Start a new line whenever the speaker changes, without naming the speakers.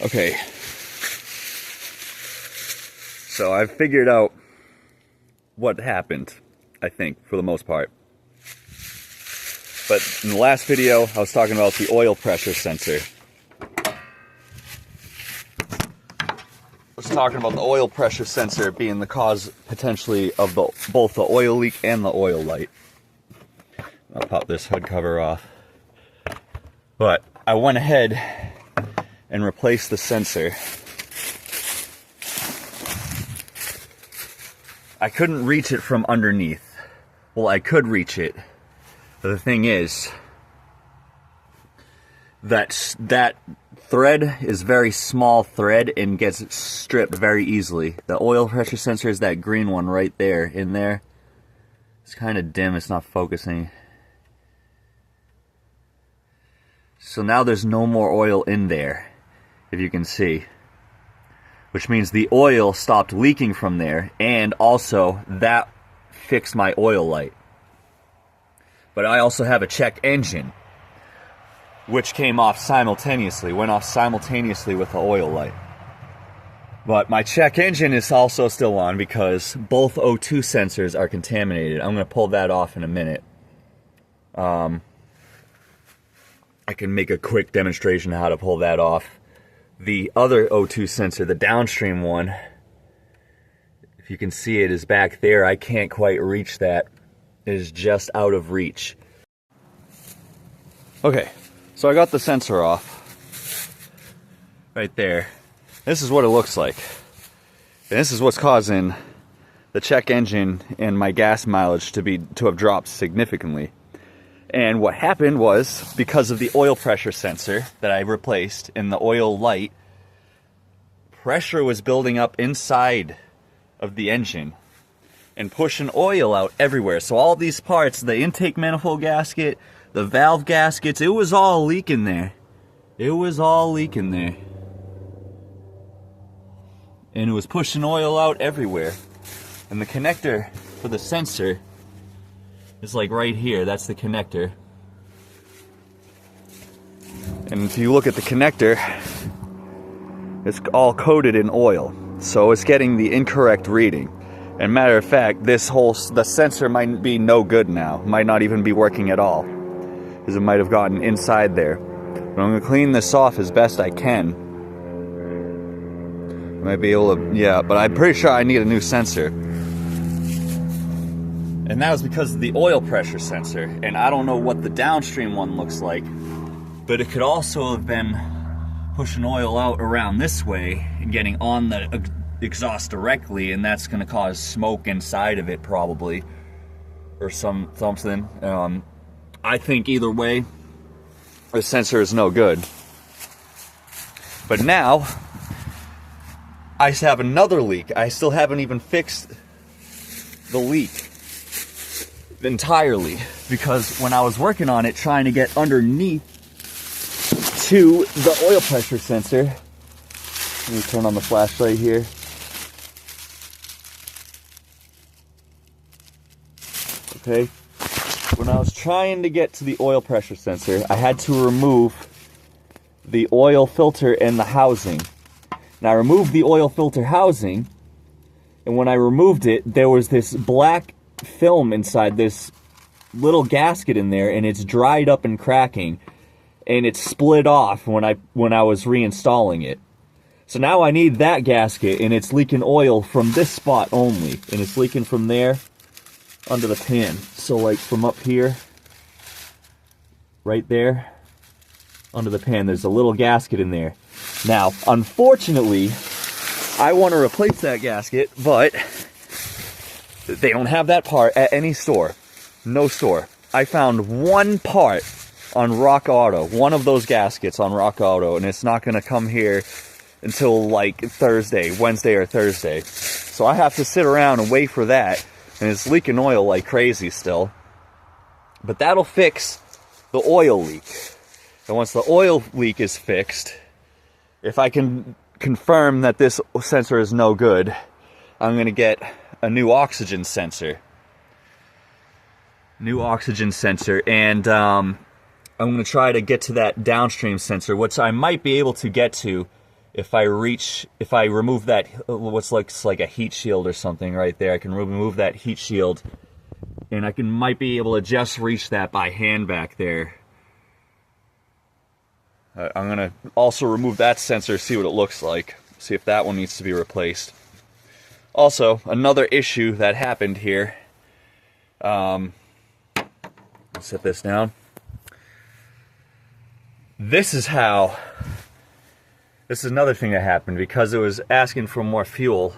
Okay, so I've figured out what happened, I think, for the most part. But in the last video, I was talking about the oil pressure sensor. I was talking about the oil pressure sensor being the cause, potentially, of both the oil leak and the oil light. I'll pop this hood cover off. But I went ahead and replaced the sensor. I couldn't reach it from underneath. Well, I could reach it. But the thing is, that thread is very small thread and gets stripped very easily. The oil pressure sensor is that green one right there, in there. It's kind of dim, it's not focusing. So now there's no more oil in there, if you can see. Which means the oil stopped leaking from there, and also that fixed my oil light. But I also have a check engine, which came off simultaneously, went off simultaneously with the oil light. But my check engine is also still on because both O2 sensors are contaminated. I'm going to pull that off in a minute. I can make a quick demonstration of how to pull that off. The other O2 sensor, the downstream one, if you can see it, is back there. I can't quite reach that. It is just out of reach. Okay, so I got the sensor off. Right there. This is what it looks like. And this is what's causing the check engine and my gas mileage to have dropped significantly. And what happened was, because of the oil pressure sensor that I replaced and the oil light, pressure was building up inside of the engine and pushing oil out everywhere. So all these parts, the intake manifold gasket, the valve gaskets, it was all leaking there. It was all leaking there. And it was pushing oil out everywhere. And the connector for the sensor, it's like right here, that's the connector. And if you look at the connector, it's all coated in oil. So it's getting the incorrect reading. And matter of fact, the sensor might be no good now. Might not even be working at all. Because it might have gotten inside there. But I'm going to clean this off as best I can. I might be able to, yeah, but I'm pretty sure I need a new sensor. And that was because of the oil pressure sensor. And I don't know what the downstream one looks like, but it could also have been pushing oil out around this way and getting on the exhaust directly, and that's going to cause smoke inside of it probably, or something. I think either way, the sensor is no good. But now, I have another leak. I still haven't even fixed the leak entirely, because when I was working on it, trying to get underneath to the oil pressure sensor, let me turn on the flashlight here. Okay, when I was trying to get to the oil pressure sensor, I had to remove the oil filter and the housing. Now I removed the oil filter housing, and when I removed it, there was this black film inside this little gasket in there, and it's dried up and cracking, and it split off when I was reinstalling it. So now I need that gasket, and it's leaking oil from this spot only, and it's leaking from there under the pan. So like from up here, right there, under the pan, there's a little gasket in there. Now, unfortunately, I want to replace that gasket, but they don't have that part at any store. No store. I found one part on Rock Auto, one of those gaskets on Rock Auto, and it's not going to come here until like Wednesday or Thursday. So I have to sit around and wait for that, and it's leaking oil like crazy still. But that'll fix the oil leak. And once the oil leak is fixed, if I can confirm that this sensor is no good, I'm going to get a new oxygen sensor. And I'm going to try to get to that downstream sensor, which I might be able to get to if I remove that, what's looks like a heat shield or something right there, I can remove that heat shield, and I might be able to just reach that by hand back there. I'm gonna also remove that sensor, see what it looks like, see if that one needs to be replaced. Also, another issue that happened here, set this down. This is another thing that happened, because it was asking for more fuel.